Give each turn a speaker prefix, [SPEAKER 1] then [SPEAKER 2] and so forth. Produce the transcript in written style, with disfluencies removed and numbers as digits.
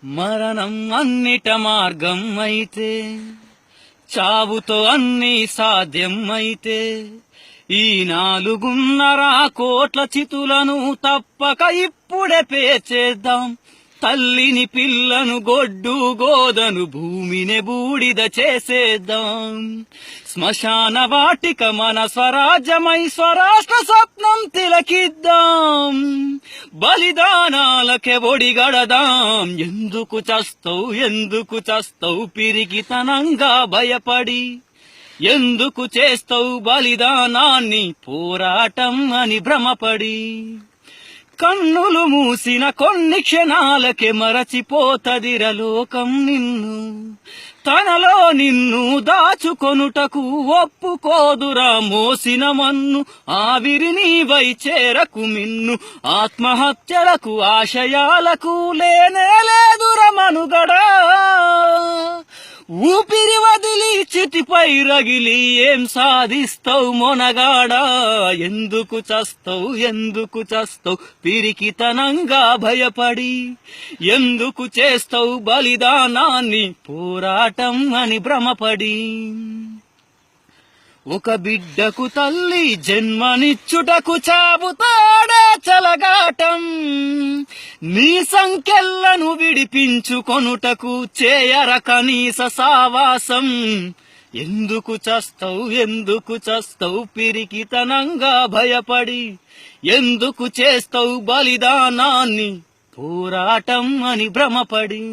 [SPEAKER 1] మరణం అన్నిట మార్గం అయితే, చావుతో అన్ని సాధ్యం అయితే, ఈ 4.5 కోట్ల చితులను తప్పక ఇప్పుడే పేర్చేద్దాం. తల్లిని పిల్లను గొడ్డు గోదను భూమిని బూడిద చేసేద్దాం. శ్మశాన వాటిక మన స్వరాజ్యమై స్వరాష్ట్ర స్వప్నం తిలకిద్దాం. బలిదానాలకే ఒడిగడదాం. ఎందుకు చస్తావు పిరిగితనంగా భయపడి? ఎందుకు చేస్తావు బలిదానాన్ని పోరాటం అని భ్రమపడి? కన్నులు మూసిన కొన్ని క్షణాలకే మరచిపోతదిరలోకం నిన్ను. తనలో నిన్ను దాచుకొనుటకు ఒప్పుకోదురా మోసిన మన్ను. ఆవిరి నీవై చేరకు మిన్ను. ఆత్మహత్యలకు ఆశయాలకు లేనే లేదురా మనుగడా. ఊపిరి వదిలి చితిపై రగిలి ఏం సాధిస్తావు మొనగాడా? ఎందుకు చస్తావు పిరికితనంగా భయపడి? ఎందుకు చేస్తావు బలిదానాన్ని పోరాటం అని భ్రమపడి? ఒక బిడ్డకు తల్లి జన్మనిచ్చుటకు చావుతాడే చలగాటం. నీ సంకెళ్లను విడిపించుకొనుటకు చేయర కనీస సావాసం. ఎందుకు చస్తావు పిరికితనంగా భయపడి? ఎందుకు చేస్తావు బలిదానాన్ని పోరాటం అని భ్రమపడి?